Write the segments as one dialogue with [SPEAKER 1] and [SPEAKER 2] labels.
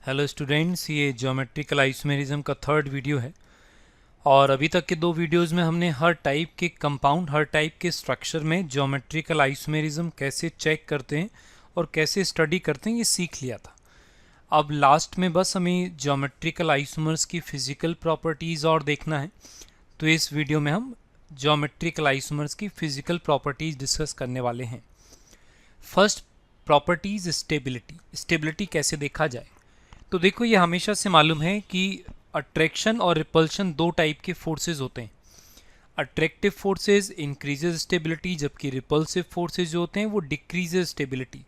[SPEAKER 1] Hello students, ये geometrical isomerism का third video है। और अभी तक के दो वीडियोस में हमने हर टाइप के कंपाउंड, हर टाइप के स्ट्रक्चर में ज्योमेट्रिकल आइसोमेरिज्म कैसे चेक करते हैं और कैसे स्टडी करते हैं ये सीख लिया था। अब लास्ट में बस हमें ज्योमेट्रिकल आइसोमर्स की फिजिकल प्रॉपर्टीज़ और देखना है। तो इस वीडियो में हम ज्योमेट्रिकल आइसोमर्स की फिजिकल प्रॉपर्टीज़ डिस्कस करने वाले हैं। First properties stability. स्टेबिलिटी कैसे देखा जाए? तो देखो, ये हमेशा से मालूम है कि अट्रैक्शन और रिपल्शन दो टाइप के फोर्सेस होते हैं। अट्रैक्टिव फोर्सेस इंक्रीजेज स्टेबिलिटी, जबकि रिपल्सिव फोर्सेस जो होते हैं वो डिक्रीजेज स्टेबिलिटी।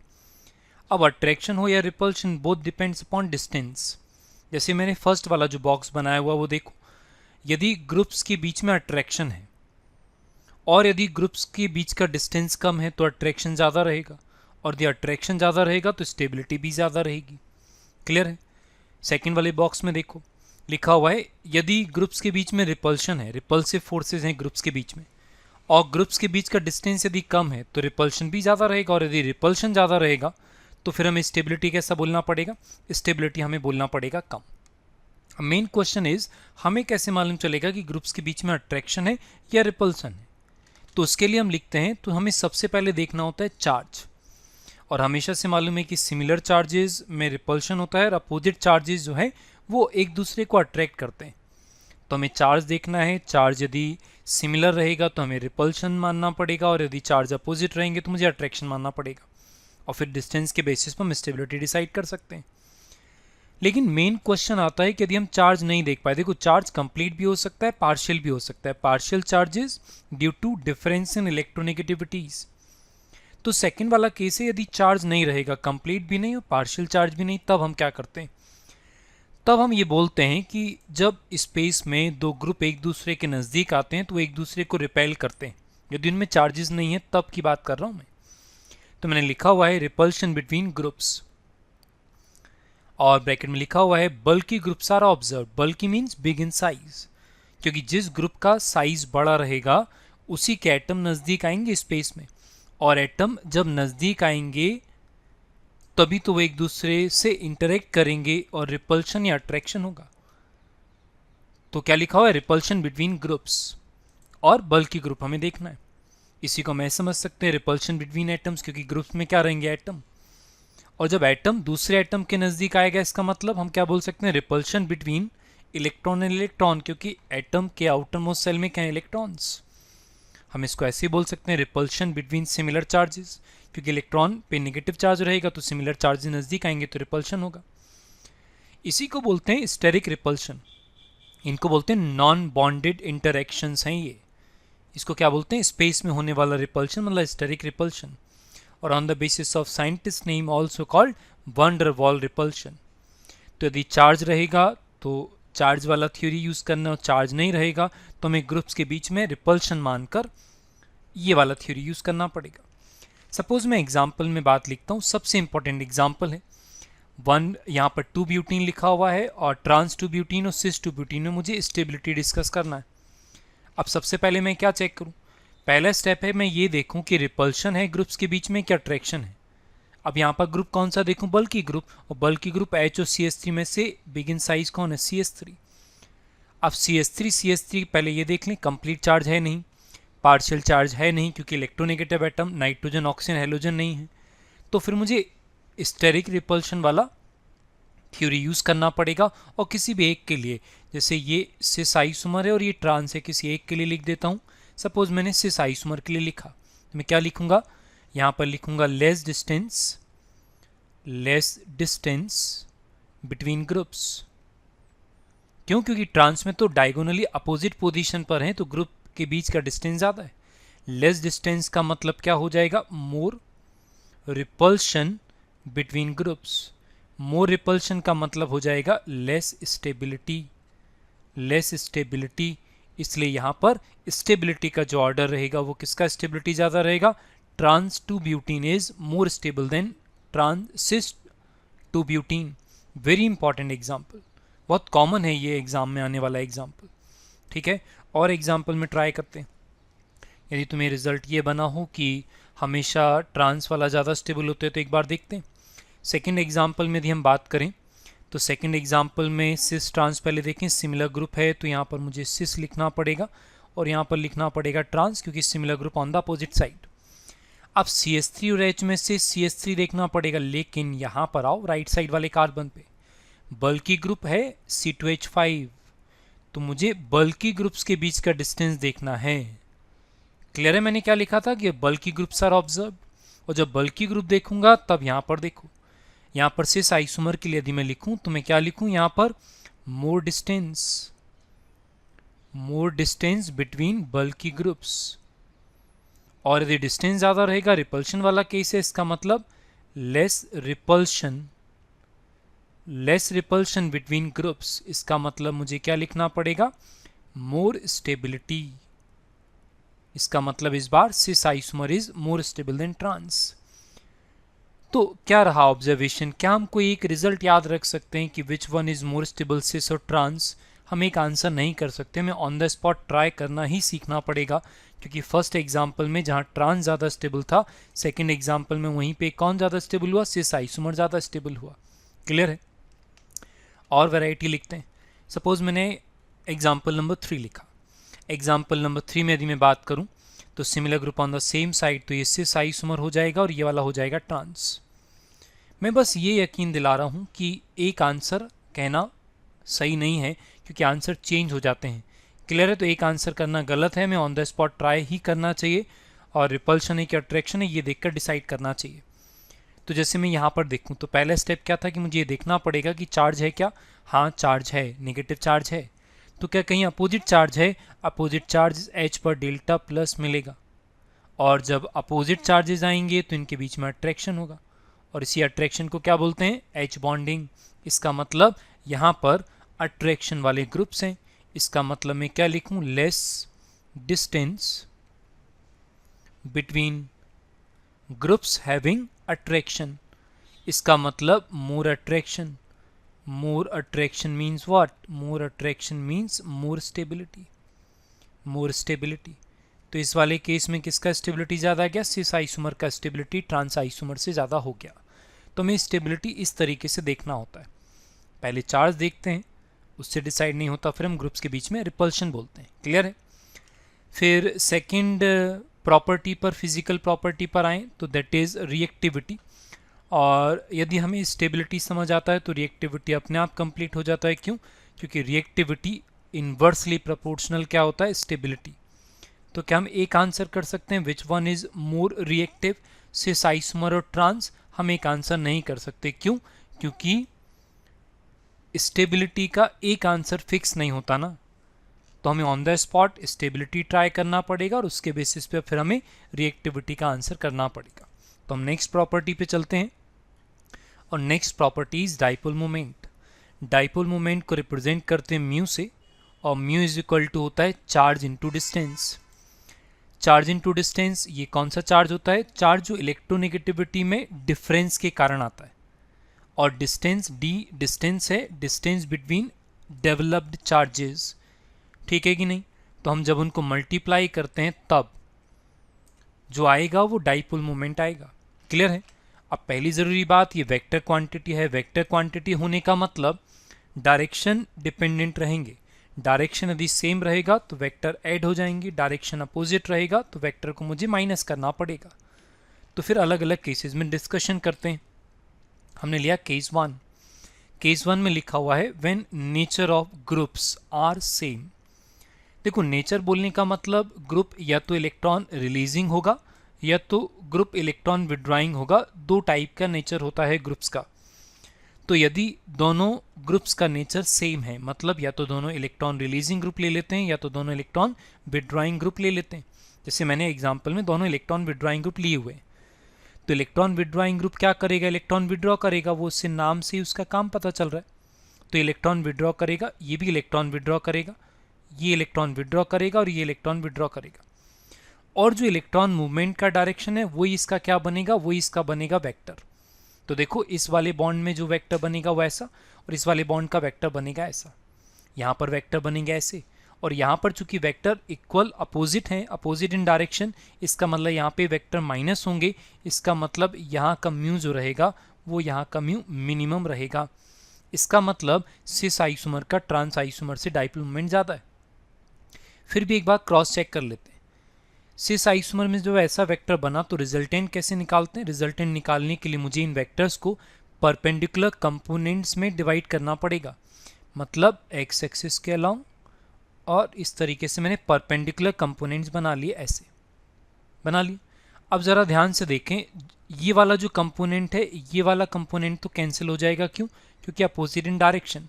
[SPEAKER 1] अब अट्रैक्शन हो या repulsion, both depends upon distance. जैसे मैंने फर्स्ट वाला जो बॉक्स बनाया हुआ वो देखो, यदि ग्रुप्स के बीच में अट्रैक्शन है और यदि ग्रुप्स के बीच का डिस्टेंस कम है तो अट्रैक्शन ज़्यादा रहेगा, और यदि अट्रैक्शन ज़्यादा रहेगा तो स्टेबिलिटी भी ज़्यादा रहेगी। क्लियर है? सेकेंड वाले बॉक्स में देखो, लिखा हुआ है यदि ग्रुप्स के बीच में रिपल्शन है, रिपल्सिव फोर्सेस हैं ग्रुप्स के बीच में, और ग्रुप्स के बीच का डिस्टेंस यदि कम है तो रिपल्शन भी ज़्यादा रहेगा, और यदि रिपल्शन ज़्यादा रहेगा तो फिर हमें स्टेबिलिटी कैसा बोलना पड़ेगा? स्टेबिलिटी हमें बोलना पड़ेगा कम। मेन क्वेश्चन इज, हमें कैसे मालूम चलेगा कि ग्रुप्स के बीच में अट्रैक्शन है या रिपल्सन है? तो उसके लिए हम लिखते हैं, तो हमें सबसे पहले देखना होता है चार्ज। और हमेशा से मालूम है कि सिमिलर चार्जेस में रिपल्शन होता है और अपोजिट चार्जेस जो है वो एक दूसरे को अट्रैक्ट करते हैं। तो हमें चार्ज देखना है। चार्ज यदि सिमिलर रहेगा तो हमें रिपल्शन मानना पड़ेगा, और यदि चार्ज अपोजिट रहेंगे तो मुझे अट्रैक्शन मानना पड़ेगा। और फिर डिस्टेंस के बेसिस पर हम स्टेबिलिटी डिसाइड कर सकते हैं। लेकिन मेन क्वेश्चन आता है कि यदि हम चार्ज नहीं देख पाए, देखो चार्ज कंप्लीट भी हो सकता है, पार्शियल भी हो सकता है। Partial charges due to difference in electronegativities. तो सेकंड वाला केस है, यदि चार्ज नहीं रहेगा, कंप्लीट भी नहीं और पार्शियल चार्ज भी नहीं, तब हम क्या करते हैं? तब हम ये बोलते हैं कि जब स्पेस में दो ग्रुप एक दूसरे के नज़दीक आते हैं तो एक दूसरे को रिपेल करते हैं। यदि उनमें चार्जेस नहीं है तब की बात कर रहा हूं मैं। तो मैंने लिखा हुआ है रिपल्शन बिटवीन ग्रुप्स, और ब्रैकेट में लिखा हुआ है बल्कि ग्रुप्स आर ऑब्जर्व। बल्कि मीन्स बिग इन साइज, क्योंकि जिस ग्रुप का साइज बड़ा रहेगा उसी के एटम नज़दीक आएंगे स्पेस में, और एटम जब नज़दीक आएंगे तभी तो वो एक दूसरे से इंटरेक्ट करेंगे और रिपल्शन या अट्रैक्शन होगा। तो क्या लिखा हुआ है? रिपल्शन बिटवीन ग्रुप्स, और बल्कि ग्रुप हमें देखना है। इसी को मैं समझ सकते हैं रिपल्शन बिटवीन एटम्स, क्योंकि ग्रुप्स में क्या रहेंगे? एटम। और जब एटम दूसरे एटम के नज़दीक आएगा, इसका मतलब हम क्या बोल सकते हैं? Repulsion between electron and electron, क्योंकि एटम के आउटर मोस्ट सेल में क्या है? इलेक्ट्रॉन्स। हम इसको ऐसे ही बोल सकते हैं रिपल्शन बिटवीन सिमिलर चार्जेस, क्योंकि इलेक्ट्रॉन पे नेगेटिव चार्ज रहेगा तो सिमिलर चार्जेस नज़दीक आएंगे तो रिपल्शन होगा। इसी को बोलते हैं स्टेरिक रिपल्शन। इनको बोलते हैं नॉन बॉन्डेड इंटरैक्शंस हैं ये। इसको क्या बोलते हैं? स्पेस में होने वाला रिपल्शन, मतलब स्टेरिक रिपल्शन। और on the basis of scientist name also called van der Waals repulsion. तो यदि चार्ज रहेगा तो चार्ज वाला थ्योरी यूज करना, और चार्ज नहीं रहेगा तो हमें ग्रुप्स के बीच में रिपल्शन मानकर ये वाला थ्योरी यूज करना पड़ेगा। सपोज मैं एग्जाम्पल में बात लिखता हूँ, सबसे इंपॉर्टेंट एग्जाम्पल है वन। यहाँ पर 2 ब्यूटीन लिखा हुआ है, और ट्रांस 2 ब्यूटीन और सिस 2 ब्यूटीन में मुझे स्टेबिलिटी डिस्कस करना है। अब सबसे पहले मैं क्या चेक करूँ? पहला स्टेप है मैं ये देखूँ कि रिपल्शन है ग्रुप्स के बीच में, क्या अट्रैक्शन है। अब यहाँ पर ग्रुप कौन सा देखूँ? बल्कि ग्रुप। और बल्कि ग्रुप H और CH3 में से बिग इन साइज कौन है? CH3। अब CH3 पहले ये देख लें, कंप्लीट चार्ज है नहीं, पार्शियल चार्ज है नहीं, क्योंकि electronegative atom, nitrogen oxygen halogen नहीं है। तो फिर मुझे स्टेरिक रिपल्शन वाला थ्योरी यूज करना पड़ेगा। और किसी भी एक के लिए, जैसे ये सिस आइसोमर है और ये ट्रांस है, किसी एक के लिए लिख देता हूँ। सपोज मैंने सिस आइसोमर के लिए लिखा, तो मैं क्या लिखूंगा? यहाँ पर लिखूंगा लेस डिस्टेंस बिटवीन ग्रुप्स। क्यों? क्योंकि ट्रांस में तो डायगोनली अपोजिट पोजीशन पर है, तो ग्रुप के बीच का डिस्टेंस ज़्यादा है। लेस डिस्टेंस का मतलब क्या हो जाएगा? मोर रिपल्शन बिटवीन ग्रुप्स। मोर रिपल्शन का मतलब हो जाएगा लेस स्टेबिलिटी। इसलिए यहाँ पर स्टेबिलिटी का जो ऑर्डर रहेगा वो किसका स्टेबिलिटी ज़्यादा रहेगा? Trans 2 butene is more stable than trans cis 2 butene. Very important example, बहुत कॉमन है ये एग्जाम में आने वाला एग्जाम्पल। ठीक है, और एग्जाम्पल में ट्राई करते हैं। यदि तुम्हें रिजल्ट ये बना हो कि हमेशा ट्रांस वाला ज़्यादा स्टेबल होते हैं तो एक बार देखते हैं। सेकेंड एग्जाम्पल में यदि हम बात करें तो सेकंड एग्जांपल में सिस ट्रांस, पहले देखें सिमिलर ग्रुप है तो यहाँ पर मुझे सिस लिखना पड़ेगा और यहाँ पर लिखना पड़ेगा ट्रांस, क्योंकि similar group on the opposite side. अब CH3 और H में से CH3 देखना पड़ेगा, लेकिन यहाँ पर आओ राइट साइड वाले कार्बन पे, बल्कि ग्रुप है C2H5, तो मुझे बल्कि ग्रुप्स के बीच का डिस्टेंस देखना है। क्लियर है मैंने क्या लिखा था कि बल्कि ग्रुप्स आर ऑब्जर्व, और जब बल्कि ग्रुप देखूंगा तब यहाँ पर देखो, यहाँ पर सिस आइसोमर के लिए यदि मैं लिखूं तो मैं क्या लिखूं यहाँ पर, मोर डिस्टेंस बिटवीन बल्कि ग्रुप्स। और यदि डिस्टेंस ज़्यादा रहेगा, रिपल्शन वाला केस है, इसका मतलब लेस रिपल्शन बिटवीन ग्रुप्स। इसका मतलब मुझे क्या लिखना पड़ेगा, मोर स्टेबिलिटी। इसका मतलब इस बार cis isomer is more stable than trans. तो क्या रहा ऑब्जर्वेशन, क्या हम कोई एक रिजल्ट याद रख सकते हैं कि which one is more stable, cis और ट्रांस? हम एक आंसर नहीं कर सकते, हमें ऑन द स्पॉट ट्राई करना ही सीखना पड़ेगा, क्योंकि फर्स्ट एग्जाम्पल में जहाँ ट्रांस ज़्यादा स्टेबल था, सेकेंड एग्जाम्पल में वहीं पे कौन ज़्यादा स्टेबल हुआ, सिस आइसोमर ज़्यादा स्टेबल हुआ। क्लियर है? और वैरायटी लिखते हैं। सपोज मैंने एग्जाम्पल नंबर 3 लिखा, एग्जाम्पल नंबर 3 में यदि मैं बात करूँ तो similar group on the same side, तो ये सिस आइसोमर हो जाएगा और ये वाला हो जाएगा ट्रांस। मैं बस ये यकीन दिला रहा हूँ कि एक आंसर कहना सही नहीं है, क्योंकि आंसर चेंज हो जाते हैं। क्लियर है? तो एक आंसर करना गलत है, हमें ऑन द स्पॉट ट्राई ही करना चाहिए, और रिपल्शन है कि अट्रैक्शन है ये देखकर डिसाइड करना चाहिए। तो जैसे मैं यहाँ पर देखूँ तो पहला स्टेप क्या था कि मुझे ये देखना पड़ेगा कि चार्ज है क्या। हाँ चार्ज है, नेगेटिव चार्ज है। तो क्या कहीं अपोजिट चार्ज है? अपोजिट चार्ज H पर डेल्टा प्लस मिलेगा, और जब अपोजिट चार्जेस आएंगे तो इनके बीच में अट्रैक्शन होगा, और इसी अट्रैक्शन को क्या बोलते हैं? H bonding. इसका मतलब यहाँ पर अट्रैक्शन वाले ग्रुप्स हैं। इसका मतलब मैं क्या लिखूं? Less distance between groups having attraction. इसका मतलब more attraction. More attraction means what? More attraction means more stability. More stability. तो इस वाले केस में किसका स्टेबिलिटी ज़्यादा गया? सिस आइसोमर का स्टेबिलिटी ट्रांस आइसोमर से ज़्यादा हो गया। तो हमें स्टेबिलिटी इस तरीके से देखना होता है। पहले चार्ज देखते हैं, उससे डिसाइड नहीं होता, फिर हम ग्रुप्स के बीच में रिपल्शन बोलते हैं। क्लियर है? फिर सेकंड प्रॉपर्टी पर, फिजिकल प्रॉपर्टी पर आएँ तो दैट इज़ रिएक्टिविटी। और यदि हमें स्टेबिलिटी समझ आता है तो रिएक्टिविटी अपने आप कंप्लीट हो जाता है। क्यों? क्योंकि रिएक्टिविटी इन्वर्सली प्रोपोर्शनल क्या होता है? स्टेबिलिटी। तो क्या हम एक आंसर कर सकते हैं विच one is more reactive, sis isomer और ट्रांस? हम एक आंसर नहीं कर सकते। क्यों? क्योंकि स्टेबिलिटी का एक आंसर फिक्स नहीं होता ना, तो हमें on the spot stability try करना पड़ेगा और उसके बेसिस पे फिर हमें रिएक्टिविटी का आंसर करना पड़ेगा। तो हम नेक्स्ट प्रॉपर्टी पे चलते हैं, और next property is dipole moment. Dipole moment को रिप्रेजेंट करते हैं म्यू से, और म्यू इज इक्वल टू होता है charge into distance. Charge into distance, ये कौन सा चार्ज होता है? चार्ज जो इलेक्ट्रोनेगेटिविटी में डिफरेंस के कारण आता है, और डिस्टेंस डी डिस्टेंस है, डिस्टेंस बिटवीन डेवलप्ड चार्जेस। ठीक है कि नहीं? तो हम जब उनको मल्टीप्लाई करते हैं तब जो आएगा वो डाइपोल मोमेंट आएगा। क्लियर है? अब पहली ज़रूरी बात, ये वेक्टर क्वांटिटी है। वेक्टर क्वांटिटी होने का मतलब डायरेक्शन डिपेंडेंट रहेंगे। डायरेक्शन यदि सेम रहेगा तो वेक्टर ऐड हो जाएंगे, डायरेक्शन अपोजिट रहेगा तो वेक्टर को मुझे माइनस करना पड़ेगा। तो फिर अलग अलग केसेस में डिस्कशन करते हैं। हमने लिया केस 1। केस 1 में लिखा हुआ है when nature of groups are same. देखो, नेचर बोलने का मतलब ग्रुप या तो इलेक्ट्रॉन रिलीजिंग होगा या तो ग्रुप इलेक्ट्रॉन विड्रॉइंग होगा। दो टाइप का नेचर होता है ग्रुप्स का। तो यदि दोनों ग्रुप्स का नेचर सेम है, मतलब या तो दोनों इलेक्ट्रॉन रिलीजिंग ग्रुप ले लेते हैं या तो दोनों इलेक्ट्रॉन विड्रॉइंग ग्रुप ले लेते हैं। जैसे मैंने एग्जांपल में दोनों इलेक्ट्रॉन विड्रॉइंग ग्रुप लिए हुए हैं, तो इलेक्ट्रॉन विड्रॉइंग ग्रुप क्या करेगा? इलेक्ट्रॉन विड्रॉ करेगा। वो उससे नाम से ही उसका काम पता चल रहा है। तो इलेक्ट्रॉन विड्रॉ करेगा, ये भी इलेक्ट्रॉन विड्रॉ करेगा, ये इलेक्ट्रॉन विड्रॉ करेगा और ये इलेक्ट्रॉन विड्रॉ करेगा। और जो इलेक्ट्रॉन मूवमेंट का डायरेक्शन है वही इसका क्या बनेगा? वही इसका बनेगा वेक्टर। तो देखो, इस वाले बॉन्ड में जो वेक्टर बनेगा वो ऐसा, और इस वाले बॉन्ड का वेक्टर बनेगा ऐसा। यहाँ पर वेक्टर बनेगा ऐसे, और यहाँ पर चूंकि वेक्टर इक्वल अपोजिट हैं, अपोजिट इन डायरेक्शन, इसका मतलब यहाँ पे वेक्टर माइनस होंगे। इसका मतलब यहाँ का म्यू जो रहेगा वो यहाँ का म्यू मिनिमम रहेगा। इसका मतलब सिस आइसोमर का ट्रांस आइसोमर से डाइपोल मोमेंट ज़्यादा है। फिर भी एक बार क्रॉस चेक कर लेते हैं। सिस आइसोमर में जो ऐसा वेक्टर बना तो रिजल्टेंट कैसे निकालते हैं? रिजल्टेंट निकालने के लिए मुझे इन वेक्टर्स को परपेंडिकुलर कंपोनेंट्स में डिवाइड करना पड़ेगा। मतलब एक्स एक्सिस के अलाउंग, और इस तरीके से मैंने परपेंडिकुलर कंपोनेंट्स बना लिए, ऐसे बना लिए। अब ज़रा ध्यान से देखें, ये वाला जो कंपोनेंट है, ये वाला कंपोनेंट तो कैंसिल हो जाएगा। क्यों? क्योंकि अपोजिट इन डायरेक्शन।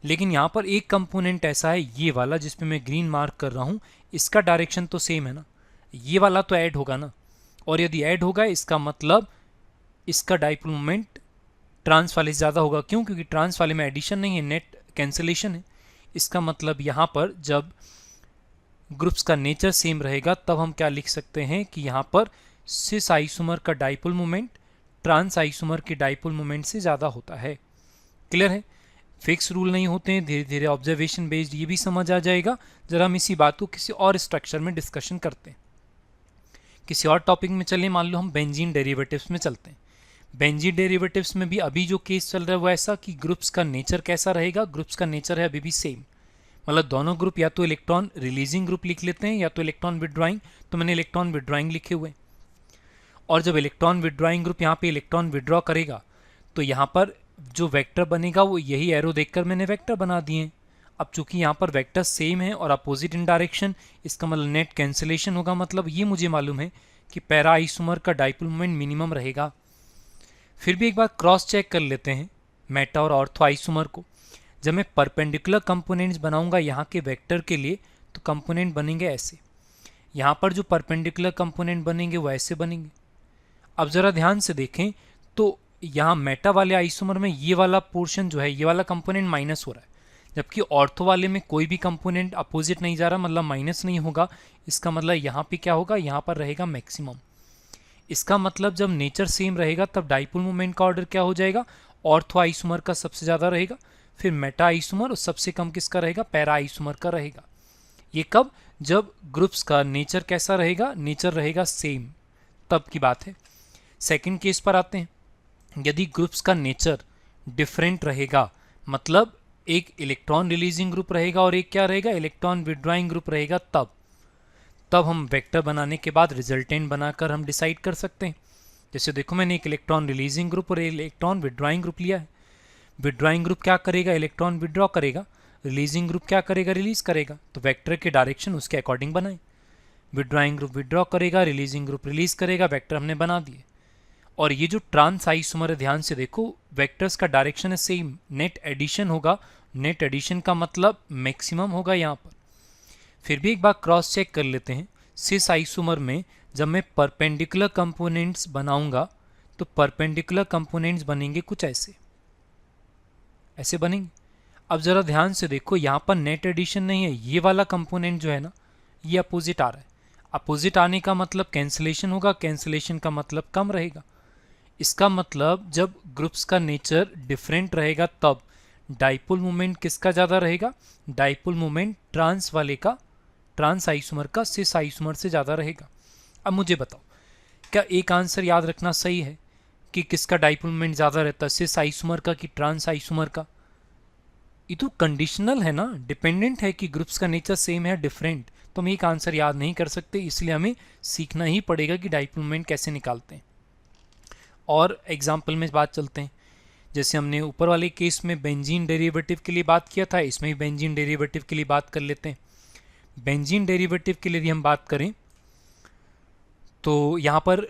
[SPEAKER 1] लेकिन यहाँ पर एक कंपोनेंट ऐसा है, ये वाला जिस पे मैं ग्रीन मार्क कर रहा हूँ, इसका डायरेक्शन तो सेम है ना, ये वाला तो ऐड होगा ना। और यदि ऐड होगा इसका मतलब इसका डाइपोल मोमेंट ट्रांस वाले से ज़्यादा होगा। क्यों? क्योंकि ट्रांस वाले में एडिशन नहीं है, नेट कैंसिलेशन है। इसका मतलब यहाँ पर जब ग्रुप्स का नेचर सेम रहेगा तब हम क्या लिख सकते हैं कि यहाँ पर सिस आइसोमर का डाइपोल मोमेंट ट्रांस आइसोमर के डाइपोल मोमेंट से ज़्यादा होता है। क्लियर है? फिक्स रूल नहीं होते हैं, धीरे धीरे ऑब्जर्वेशन बेस्ड ये भी समझ आ जाएगा। जरा हम इसी बात को किसी और स्ट्रक्चर में डिस्कशन करते हैं, किसी और टॉपिक में चलें। मान लो हम बेंजीन डेरिवेटिव्स में चलते हैं। बेंजीन डेरिवेटिव्स में भी अभी जो केस चल रहा है वो ऐसा कि ग्रुप्स का नेचर कैसा रहेगा? ग्रुप्स का नेचर है अभी भी सेम। मतलब दोनों ग्रुप या तो इलेक्ट्रॉन रिलीजिंग ग्रुप लिख लेते हैं या तो इलेक्ट्रॉन विड्रॉइंग। तो मैंने इलेक्ट्रॉन विड्रॉइंग लिखे हुए। और जब इलेक्ट्रॉन विड्रॉइंग ग्रुप यहाँ पे इलेक्ट्रॉन विड्रॉ करेगा तो यहाँ पर जो वेक्टर बनेगा वो यही एरो देखकर मैंने वेक्टर बना दिए। अब चूंकि यहाँ पर वेक्टर सेम है और अपोजिट इन डायरेक्शन, इसका मतलब नेट कैंसिलेशन होगा। मतलब ये मुझे मालूम है कि पैरा आइसोमर का डाइपोल मोमेंट मिनिमम रहेगा। फिर भी एक बार क्रॉस चेक कर लेते हैं मेटा और ऑर्थो आइसोमर को। जब मैं परपेंडिकुलर कंपोनेंट्स बनाऊंगा यहाँ के वेक्टर के लिए तो कंपोनेंट बनेंगे ऐसे। यहाँ पर जो परपेंडिकुलर कंपोनेंट बनेंगे वो ऐसे बनेंगे। अब ज़रा ध्यान से देखें तो यहाँ मेटा वाले आइसोमर में ये वाला पोर्शन जो है, ये वाला कंपोनेंट माइनस हो रहा है, जबकि ऑर्थो वाले में कोई भी कंपोनेंट अपोजिट नहीं जा रहा, मतलब माइनस नहीं होगा। इसका मतलब यहाँ पे क्या होगा? यहाँ पर रहेगा मैक्सिमम। इसका मतलब जब नेचर सेम रहेगा तब डाइपोल मोमेंट का ऑर्डर क्या हो जाएगा? ऑर्थो आइसोमर का सबसे ज़्यादा रहेगा, फिर मेटा आइसोमर, और सबसे कम किसका रहेगा? पैरा आइसोमर का रहेगा। ये कब? जब ग्रुप्स का नेचर कैसा रहेगा? नेचर रहेगा सेम, तब की बात है। सेकंड केस पर आते हैं। यदि ग्रुप्स का नेचर डिफरेंट रहेगा, मतलब एक इलेक्ट्रॉन रिलीजिंग ग्रुप रहेगा और एक क्या रहेगा? इलेक्ट्रॉन विड्रॉइंग ग्रुप रहेगा, तब हम वेक्टर बनाने के बाद रिजल्टेंट बनाकर हम डिसाइड कर सकते हैं। जैसे देखो, मैंने एक इलेक्ट्रॉन रिलीजिंग ग्रुप और इलेक्ट्रॉन विड्रॉइंग ग्रुप लिया है। विड्रॉइंग ग्रुप क्या करेगा? इलेक्ट्रॉन विड्रॉ करेगा। रिलीजिंग ग्रुप क्या करेगा? रिलीज करेगा। तो वेक्टर के डायरेक्शन उसके अकॉर्डिंग बनाए। विड्रॉइंग ग्रुप विड्रॉ करेगा, रिलीजिंग ग्रुप रिलीज करेगा, वेक्टर हमने बना दिए। और ये जो ट्रांस आइसोमर है, ध्यान से देखो, वेक्टर्स का डायरेक्शन है सेम, नेट एडिशन होगा। नेट एडिशन का मतलब मैक्सिमम होगा यहाँ पर। फिर भी एक बार क्रॉस चेक कर लेते हैं। सिस आइसोमर में जब मैं परपेंडिकुलर कंपोनेंट्स बनाऊंगा तो परपेंडिकुलर कंपोनेंट्स बनेंगे कुछ ऐसे, ऐसे बनेंगे। अब ज़रा ध्यान से देखो, यहाँ पर नेट एडिशन नहीं है। ये वाला कंपोनेंट जो है ना, ये अपोजिट आ रहा है। अपोजिट आने का मतलब कैंसिलेशन होगा, कैंसिलेशन का मतलब कम रहेगा। इसका मतलब जब ग्रुप्स का नेचर डिफरेंट रहेगा तब डाइपोल मोमेंट किसका ज़्यादा रहेगा? डाइपोल मोमेंट ट्रांस वाले का, ट्रांस आइसोमर का सिस आइसोमर से ज़्यादा रहेगा। अब मुझे बताओ, क्या एक आंसर याद रखना सही है कि किसका डाइपोल मोमेंट ज़्यादा रहता है, सिस आइसोमर का कि ट्रांस आइसोमर का? ये तो कंडीशनल है ना, डिपेंडेंट है कि ग्रुप्स का नेचर सेम है डिफरेंट। तो हम एक आंसर याद नहीं कर सकते, इसलिए हमें सीखना ही पड़ेगा कि डाइपोल मोमेंट कैसे निकालते हैं। और एग्जाम्पल में बात चलते हैं। जैसे हमने ऊपर वाले केस में बेंजीन डेरिवेटिव के लिए बात किया था, इसमें भी बेंजीन डेरिवेटिव के लिए बात कर लेते हैं। बेंजीन डेरिवेटिव के लिए यदि हम बात करें तो यहाँ पर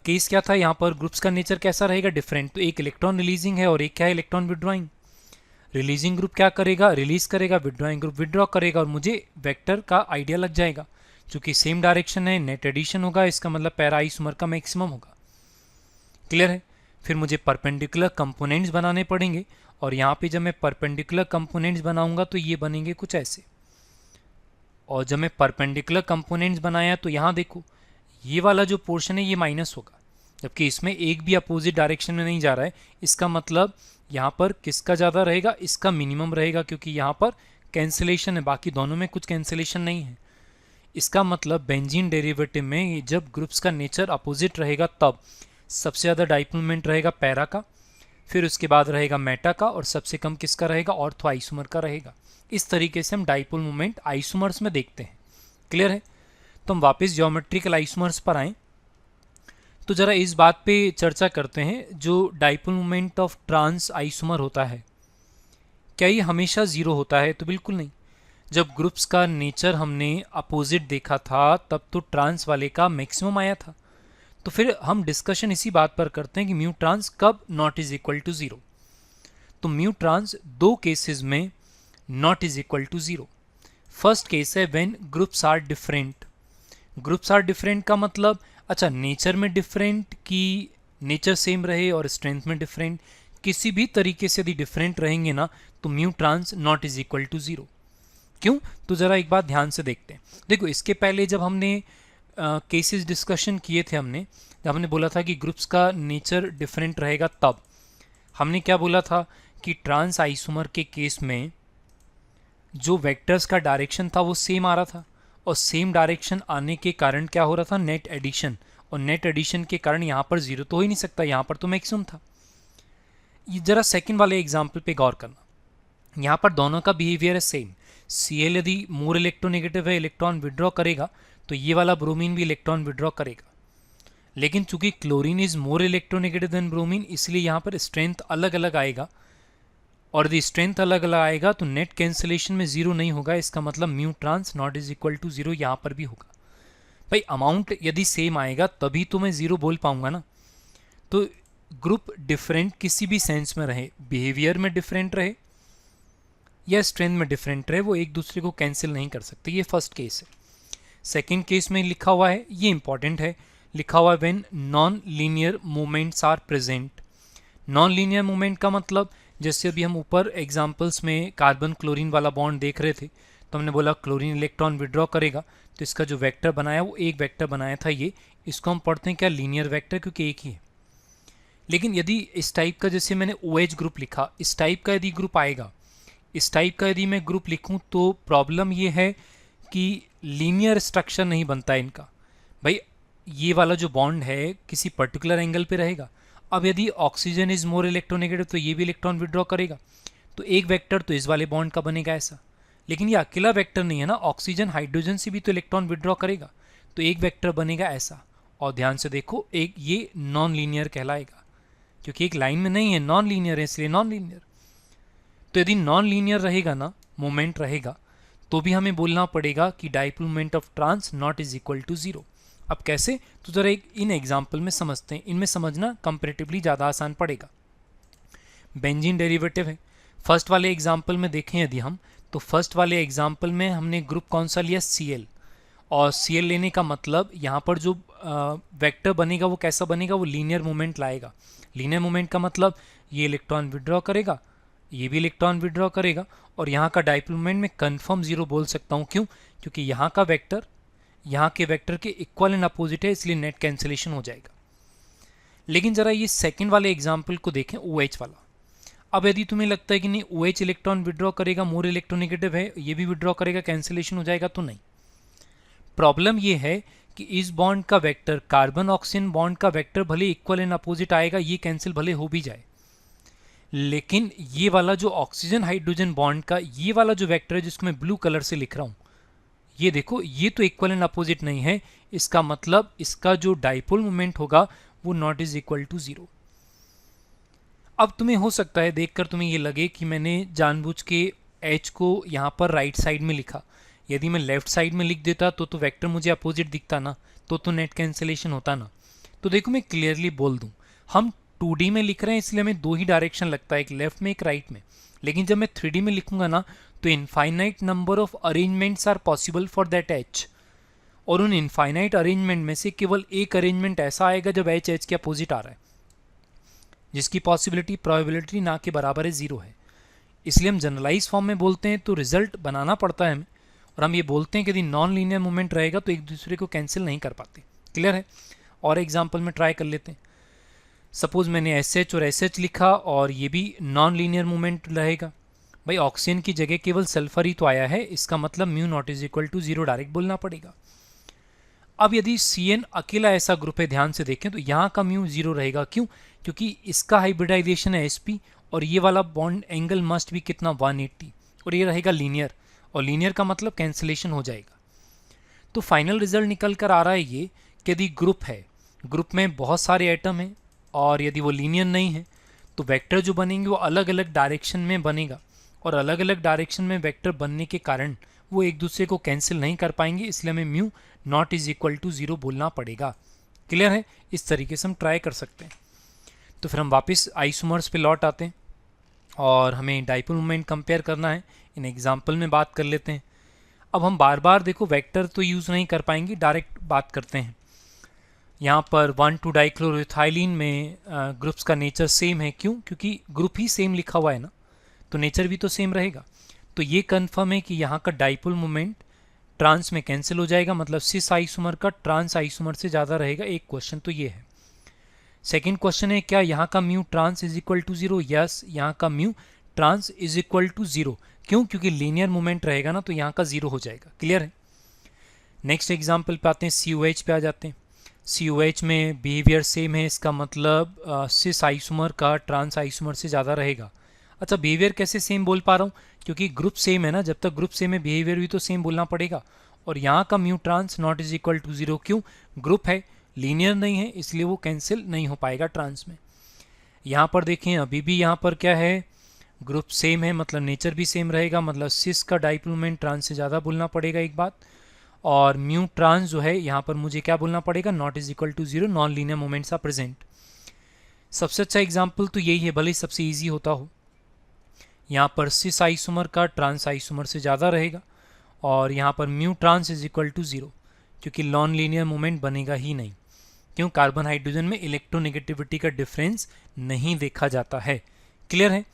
[SPEAKER 1] केस क्या था? यहाँ पर ग्रुप्स का नेचर कैसा रहेगा? डिफरेंट। तो एक इलेक्ट्रॉन रिलीजिंग है और एक क्या है? Electron withdrawing. रिलीजिंग ग्रुप क्या करेगा? रिलीज करेगा। विड्रॉइंग ग्रुप विड्रॉ करेगा। और मुझे वेक्टर का आइडिया लग जाएगा, क्योंकि सेम डायरेक्शन है, नेट एडिशन होगा, इसका मतलब पैरा आइसोमर का मैक्सिमम होगा। क्लियर है? फिर मुझे परपेंडिकुलर कंपोनेंट्स बनाने पड़ेंगे, और यहाँ पे जब मैं परपेंडिकुलर कंपोनेंट्स बनाऊंगा तो ये बनेंगे कुछ ऐसे। और जब मैं परपेंडिकुलर कंपोनेंट्स बनाया तो यहाँ देखो, ये वाला जो पोर्शन है ये माइनस होगा, जबकि इसमें एक भी अपोजिट डायरेक्शन में नहीं जा रहा है। इसका मतलब यहाँ पर किसका ज़्यादा रहेगा? इसका मिनिमम रहेगा, क्योंकि यहाँ पर कैंसिलेशन है, बाकी दोनों में कुछ कैंसिलेशन नहीं है। इसका मतलब बेंजीन डेरिवेटिव में जब ग्रुप्स का नेचर अपोजिट रहेगा तब सबसे ज़्यादा डाइपोल मोमेंट रहेगा पैरा का, फिर उसके बाद रहेगा मेटा का, और सबसे कम किसका रहेगा, ऑर्थो आइसोमर का रहेगा। इस तरीके से हम डाइपोल मोमेंट आइसोमर्स में देखते हैं। क्लियर है? तो हम वापस ज्योमेट्रिकल आइसोमर्स पर आएँ तो जरा इस बात पे चर्चा करते हैं, जो dipole moment of trans isomer होता है क्या ये हमेशा ज़ीरो होता है? तो बिल्कुल नहीं। जब ग्रुप्स का नेचर हमने अपोजिट देखा था तब तो ट्रांस वाले का मैक्सिमम आया था। तो फिर हम डिस्कशन इसी बात पर करते हैं कि म्यू ट्रांस कब not is equal to zero. तो म्यू ट्रांस दो केसेस में not is equal to zero. First case है when groups are different. Groups are different का मतलब, अच्छा नेचर में डिफरेंट कि नेचर सेम रहे और स्ट्रेंथ में डिफरेंट, किसी भी तरीके से यदि डिफरेंट रहेंगे ना तो mu trans not is equal to zero. क्यों? तो ज़रा एक बात ध्यान से देखते हैं। देखो इसके पहले जब हमने केसेस डिस्कशन किए थे, जब हमने बोला था कि ग्रुप्स का नेचर डिफरेंट रहेगा, तब हमने क्या बोला था कि ट्रांस आइसोमर के केस में जो वेक्टर्स का डायरेक्शन था वो सेम आ रहा था, और सेम डायरेक्शन आने के कारण क्या हो रहा था, नेट एडिशन, और नेट एडिशन के कारण यहाँ पर जीरो तो हो ही नहीं सकता, यहाँ पर तो मैक्सिमम था। ये जरा सेकंड वाले एग्जाम्पल पे गौर करना, यहाँ पर दोनों का बिहेवियर है सेम। Cl यदि मोर इलेक्ट्रोनेगेटिव है, इलेक्ट्रॉन विड्रॉ करेगा, तो ये वाला ब्रोमीन भी इलेक्ट्रॉन विड्रॉ करेगा। लेकिन चूंकि chlorine is more electronegative than bromine, इसलिए यहाँ पर स्ट्रेंथ अलग अलग आएगा, और यदि स्ट्रेंथ अलग अलग आएगा तो नेट कैंसिलेशन में जीरो नहीं होगा। इसका मतलब mu trans not is equal to zero यहाँ पर भी होगा। भाई अमाउंट यदि सेम आएगा तभी तो मैं जीरो बोल पाऊंगा ना। तो ग्रुप डिफरेंट किसी भी सेंस में रहे, बिहेवियर में डिफरेंट रहे या स्ट्रेंथ में डिफरेंट रहे, वो एक दूसरे को कैंसिल नहीं कर सकते। ये फर्स्ट केस है। सेकेंड केस में लिखा हुआ है, ये इंपॉर्टेंट है, लिखा हुआ है when non linear moments are present. Non linear moment का मतलब, जैसे अभी हम ऊपर एग्जाम्पल्स में कार्बन क्लोरीन वाला बॉन्ड देख रहे थे, तो हमने बोला क्लोरीन इलेक्ट्रॉन विड्रॉ करेगा, तो इसका जो वेक्टर बनाया वो एक वेक्टर बनाया था, ये इसको हम पढ़ते हैं क्या, लीनियर वेक्टर, क्योंकि एक ही है। लेकिन यदि इस टाइप का, जैसे मैंने OH ग्रुप लिखा, इस टाइप का यदि ग्रुप आएगा, इस टाइप का यदि मैं ग्रुप लिखूं, तो प्रॉब्लम ये है कि लीनियर स्ट्रक्चर नहीं बनता है इनका। भाई ये वाला जो बॉन्ड है किसी पर्टिकुलर एंगल पे रहेगा। अब यदि ऑक्सीजन इज मोर इलेक्ट्रोनेगेटिव तो ये भी इलेक्ट्रॉन विड्रॉ करेगा, तो एक वेक्टर तो इस वाले बॉन्ड का बनेगा ऐसा। लेकिन ये अकेला वेक्टर नहीं है ना, ऑक्सीजन हाइड्रोजन से भी तो इलेक्ट्रॉन विड्रॉ करेगा, तो एक वेक्टर बनेगा ऐसा। और ध्यान से देखो, एक ये नॉन लीनियर कहलाएगा, क्योंकि एक लाइन में नहीं है, नॉन लीनियर है, इसलिए नॉन लीनियर। तो यदि नॉन लीनियर रहेगा ना, मोमेंट रहेगा, तो भी हमें बोलना पड़ेगा कि dipole moment of trans not is equal to zero. अब कैसे, तो जरा एक इन एग्जाम्पल में समझते हैं, इनमें समझना कंपैरेटिवली ज़्यादा आसान पड़ेगा। बेंजीन डेरिवेटिव है। फर्स्ट वाले एग्जाम्पल में देखें यदि हम, तो फर्स्ट वाले एग्जाम्पल में हमने ग्रुप कौन सा लिया, Cl, और Cl लेने का मतलब यहाँ पर जो वेक्टर बनेगा वो कैसा बनेगा, वो लीनियर मोमेंट लाएगा। लीनियर मोमेंट का मतलब ये इलेक्ट्रॉन विड्रॉ करेगा, ये भी इलेक्ट्रॉन विड्रॉ करेगा, और यहाँ का डाइपोल मोमेंट में कंफर्म जीरो बोल सकता हूँ। क्यों? क्योंकि यहाँ का वेक्टर यहाँ के वेक्टर के इक्वल एंड अपोजिट है, इसलिए नेट कैंसिलेशन हो जाएगा। लेकिन जरा ये सेकंड वाले एग्जाम्पल को देखें, OH वाला। अब यदि तुम्हें लगता है कि नहीं OH इलेक्ट्रॉन विड्रॉ करेगा, मोर इलेक्ट्रोनेगेटिव है, ये भी विड्रॉ करेगा, कैंसिलेशन हो जाएगा, तो नहीं। प्रॉब्लम ये है कि इस बॉन्ड का वेक्टर, कार्बन ऑक्सीजन बॉन्ड का वेक्टर भले इक्वल एंड अपोजिट आएगा, ये कैंसिल भले हो भी जाए, लेकिन ये वाला जो ऑक्सीजन हाइड्रोजन बॉन्ड का ये वाला जो वेक्टर है, जिसको मैं ब्लू कलर से लिख रहा हूँ, ये देखो, ये तो इक्वल एंड अपोजिट नहीं है। इसका मतलब इसका जो डाइपोल मोमेंट होगा वो not is equal to zero. अब तुम्हें हो सकता है देखकर तुम्हें ये लगे कि मैंने जानबूझ के H को यहाँ पर राइट साइड में लिखा, यदि मैं लेफ्ट साइड में लिख देता तो वेक्टर मुझे अपोजिट दिखता ना, तो नेट कैंसिलेशन होता ना। तो देखो मैं क्लियरली बोल दूँ, हम 2D में लिख रहे हैं इसलिए हमें दो ही डायरेक्शन लगता है, एक लेफ्ट में एक राइट में। लेकिन जब मैं 3D में लिखूंगा ना, तो infinite number of arrangements are possible for that H, और उन इनफाइनाइट अरेंजमेंट में से केवल एक अरेंजमेंट ऐसा आएगा जब H के अपोजिट आ रहा है, जिसकी पॉसिबिलिटी प्रोबेबिलिटी ना के बराबर है, जीरो है। इसलिए हम जनरलाइज फॉर्म में बोलते हैं तो रिजल्ट बनाना पड़ता है हमें, और हम ये बोलते हैं कि यदि नॉन लीनियर मूवमेंट रहेगा तो एक दूसरे को कैंसिल नहीं कर पाते। क्लियर है? और एग्जाम्पल में ट्राई कर लेते हैं। सपोज मैंने SH और SH लिखा और ये भी नॉन लीनियर मूवमेंट रहेगा। भाई ऑक्सीजन की जगह केवल सल्फर ही तो आया है, इसका मतलब mu not is equal to zero direct बोलना पड़ेगा। अब यदि Cn अकेला ऐसा ग्रुप है, ध्यान से देखें तो यहाँ का म्यू 0 रहेगा। क्यों? क्योंकि इसका हाइब्रिडाइजेशन है sp और ये वाला बॉन्ड एंगल मस्ट भी कितना 180 और ये रहेगा लीनियर, और लीनियर का मतलब कैंसिलेशन हो जाएगा। तो फाइनल रिजल्ट निकल कर आ रहा है ये कि यदि ग्रुप है, ग्रुप में बहुत सारे एटम हैं और यदि वो लीनियर नहीं है तो वेक्टर जो बनेंगे वो अलग अलग डायरेक्शन में बनेगा, और अलग अलग डायरेक्शन में वेक्टर बनने के कारण वो एक दूसरे को कैंसिल नहीं कर पाएंगे, इसलिए हमें mu not is equal to 0 बोलना पड़ेगा। क्लियर है? इस तरीके से हम ट्राई कर सकते हैं। तो फिर हम वापस आइसोमर्स पे लौट आते हैं और हमें डाइपोल मोमेंट कंपेयर करना है। इन एग्जाम्पल में बात कर लेते हैं। अब हम बार बार देखो वेक्टर तो यूज़ नहीं कर पाएंगे, डायरेक्ट बात करते हैं। यहाँ पर 1,2 डाइक्लोरोइथाइलिन में ग्रुप्स का नेचर सेम है। क्यों? क्योंकि ग्रुप ही सेम लिखा हुआ है ना, तो नेचर भी तो सेम रहेगा। तो ये कन्फर्म है कि यहाँ का डाइपोल मोमेंट ट्रांस में कैंसिल हो जाएगा, मतलब सिस आइसोमर का ट्रांस आइसोमर से ज़्यादा रहेगा। एक क्वेश्चन तो ये है। सेकेंड क्वेश्चन है क्या यहाँ का mu trans is equal to 0? Yes, यहाँ का mu trans is equal to 0। क्यों? क्योंकि लीनियर मोमेंट रहेगा ना, तो यहाँ का 0 हो जाएगा। क्लियर है? नेक्स्ट एग्जाम्पल पे आते हैं, COH पे आ जाते हैं। COH में बिहेवियर सेम है, इसका मतलब सिस आइसोमर का ट्रांस आइसोमर से ज़्यादा रहेगा। अच्छा, बिहेवियर कैसे सेम बोल पा रहा हूँ? क्योंकि ग्रुप सेम है ना, जब तक ग्रुप सेम है बिहेवियर भी तो सेम बोलना पड़ेगा। और यहाँ का mu trans not is equal to 0। क्यों? ग्रुप है, लीनियर नहीं है, इसलिए वो कैंसिल नहीं हो पाएगा ट्रांस में। यहाँ पर देखें, अभी भी यहाँ पर क्या है, ग्रुप सेम है, मतलब नेचर भी सेम रहेगा, मतलब सिस का डाइपोल मोमेंट ट्रांस से ज़्यादा बोलना पड़ेगा एक बात। और म्यू ट्रांस जो है यहाँ पर मुझे क्या बोलना पड़ेगा? Not is equal to 0, non linear moments are present. सबसे अच्छा एग्जाम्पल तो यही है, भले ही सबसे ईजी होता हो। यहाँ पर सिस आइसोमर का ट्रांस आइसोमर से ज़्यादा रहेगा और यहाँ पर mu trans is equal to 0, क्योंकि नॉन लीनियर मोमेंट बनेगा ही नहीं। क्यों? कार्बन हाइड्रोजन में इलेक्ट्रोनेगेटिविटी का डिफरेंस नहीं देखा जाता है। क्लियर है?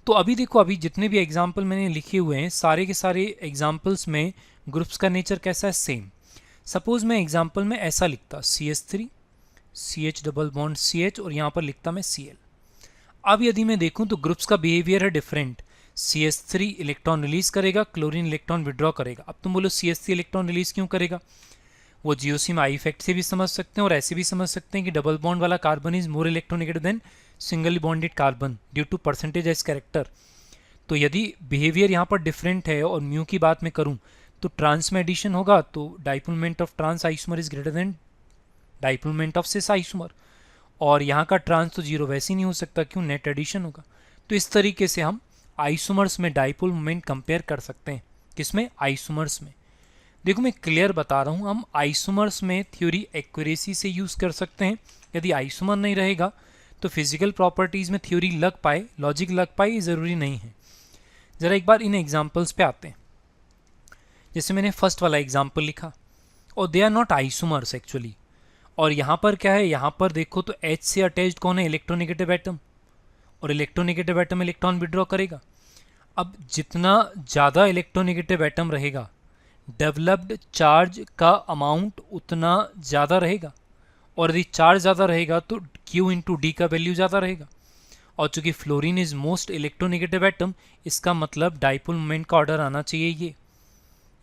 [SPEAKER 1] तो अभी देखो, अभी जितने भी एग्जाम्पल मैंने लिखे हुए हैं, सारे के सारे एग्जाम्पल्स में ग्रुप्स का नेचर कैसा है? सेम। सपोज मैं एग्जाम्पल में ऐसा लिखता CH3 CH double bond CH और यहाँ पर लिखता मैं Cl। अब यदि मैं देखूं तो ग्रुप्स का बिहेवियर है डिफरेंट। CH3 इलेक्ट्रॉन रिलीज करेगा, क्लोरीन इलेक्ट्रॉन विड्रॉ करेगा। अब तुम बोलो CH3 इलेक्ट्रॉन रिलीज क्यों करेगा? वो GOC में आई इफेक्ट से भी समझ सकते हैं और ऐसे भी समझ सकते हैं कि डबल बॉन्ड वाला carbon is more electronegative than single bonded carbon due to percentage s character. तो यदि बिहेवियर यहाँ पर डिफरेंट है और म्यू की बात मैं करूँ तो ट्रांस में एडिशन होगा, तो dipole moment of trans isomer is greater than dipole moment of cis isomer. और यहाँ का ट्रांस तो 0 वैसे ही नहीं हो सकता, क्यों? नेट एडिशन होगा। तो इस तरीके से हम आइसोमर्स में डाइपोल मोमेंट कंपेयर कर सकते हैं। किसमें? आइसोमर्स में। देखो मैं क्लियर बता रहा हूँ, हम आइसोमर्स में थ्योरी एक्यूरेसी से यूज़ कर सकते हैं। यदि आइसोमर नहीं रहेगा तो फिजिकल प्रॉपर्टीज़ में थ्योरी लग पाए, लॉजिक लग पाए, ये ज़रूरी नहीं है। ज़रा एक बार इन एग्जाम्पल्स पे आते हैं। जैसे मैंने फर्स्ट वाला एग्जाम्पल लिखा और they are not isomers actually. और यहाँ पर क्या है? यहाँ पर देखो तो H से अटैच्ड कौन है? इलेक्ट्रोनेगेटिव एटम, और इलेक्ट्रोनेगेटिव एटम इलेक्ट्रॉन विड्रॉ करेगा। अब जितना ज़्यादा इलेक्ट्रोनेगेटिव एटम रहेगा, डेवलप्ड चार्ज का अमाउंट उतना ज़्यादा रहेगा, और यदि चार्ज ज़्यादा रहेगा तो Q इंटू डी का वैल्यू ज़्यादा रहेगा। और चूंकि fluorine is most electronegative atom, इसका मतलब डाइपोल मोमेंट का ऑर्डर आना चाहिए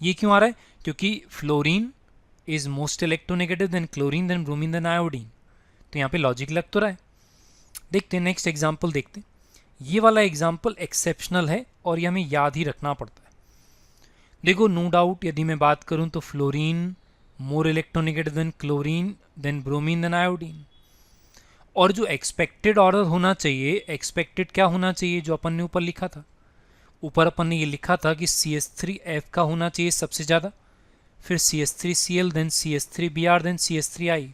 [SPEAKER 1] ये क्यों आ रहा है? क्योंकि fluorine is most electronegative than chlorine than bromine than iodine. तो यहाँ पे लॉजिक लग तो रहा है। देखते हैं नेक्स्ट एग्जाम्पल देखते हैं। ये वाला एग्जाम्पल एक्सेप्शनल है और ये हमें याद ही रखना पड़ता है। देखो नो डाउट, यदि मैं बात करूं तो fluorine more electronegative than chlorine than bromine than iodine. और जो एक्सपेक्टेड ऑर्डर होना चाहिए, एक्सपेक्टेड क्या होना चाहिए? जो अपन ने ऊपर लिखा था, ऊपर अपन ने ये लिखा था कि CH3F का होना चाहिए सबसे ज़्यादा, फिर CH3Cl then CH3Br then CH3I।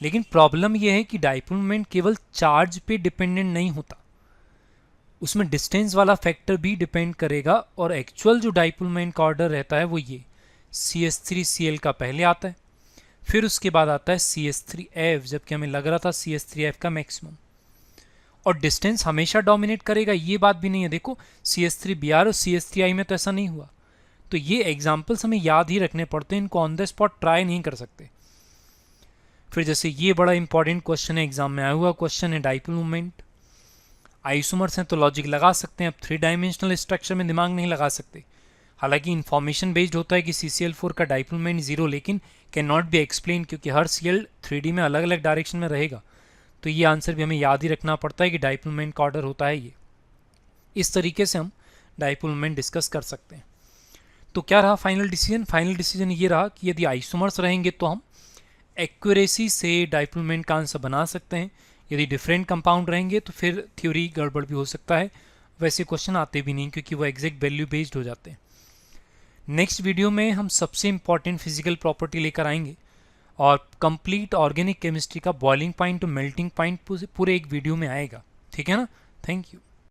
[SPEAKER 1] लेकिन प्रॉब्लम यह है कि डाइपोल मोमेंट केवल चार्ज पे डिपेंडेंट नहीं होता, उसमें डिस्टेंस वाला फैक्टर भी डिपेंड करेगा। और एक्चुअल जो डाइपोल मोमेंट का ऑर्डर रहता है वो ये CH3Cl का पहले आता है, फिर उसके बाद आता है CH3F, जबकि हमें लग रहा था CH3F का मैक्सिमम। और डिस्टेंस हमेशा डोमिनेट करेगा ये बात भी नहीं है। देखो CH3Br और CH3I में तो ऐसा नहीं हुआ। तो ये एग्जाम्पल्स हमें याद ही रखने पड़ते हैं, इनको ऑन द स्पॉट ट्राई नहीं कर सकते। फिर जैसे ये बड़ा इंपॉर्टेंट क्वेश्चन है, एग्जाम में आया हुआ क्वेश्चन है, डाइपोल मोमेंट। आइसोमर्स हैं तो लॉजिक लगा सकते हैं, अब 3 डायमेंशनल स्ट्रक्चर में दिमाग नहीं लगा सकते। हालांकि इन्फॉर्मेशन बेस्ड होता है कि CCl4 का डाइपोल मोमेंट 0, लेकिन कैन नॉट बी एक्सप्लेन क्योंकि हर Cl 3D में अलग अलग डायरेक्शन में रहेगा। तो ये आंसर भी हमें याद ही रखना पड़ता है कि डाइपोल मोमेंट का ऑर्डर होता है ये। इस तरीके से हम डाइपोल मोमेंट डिस्कस कर सकते हैं। तो क्या रहा फाइनल डिसीजन? फाइनल डिसीजन ये रहा कि यदि आइसोमर्स रहेंगे तो हम एक्यूरेसी से डाइपोल मोमेंट का आंसर बना सकते हैं। यदि डिफरेंट कंपाउंड रहेंगे तो फिर थ्योरी गड़बड़ भी हो सकता है, वैसे क्वेश्चन आते भी नहीं क्योंकि वो एग्जैक्ट वैल्यू बेस्ड हो जाते हैं। नेक्स्ट वीडियो में हम सबसे इंपॉर्टेंट फिजिकल प्रॉपर्टी लेकर आएंगे और कंप्लीट ऑर्गेनिक केमिस्ट्री का boiling point two melting point पूरे एक वीडियो में आएगा। ठीक है ना? Thank you.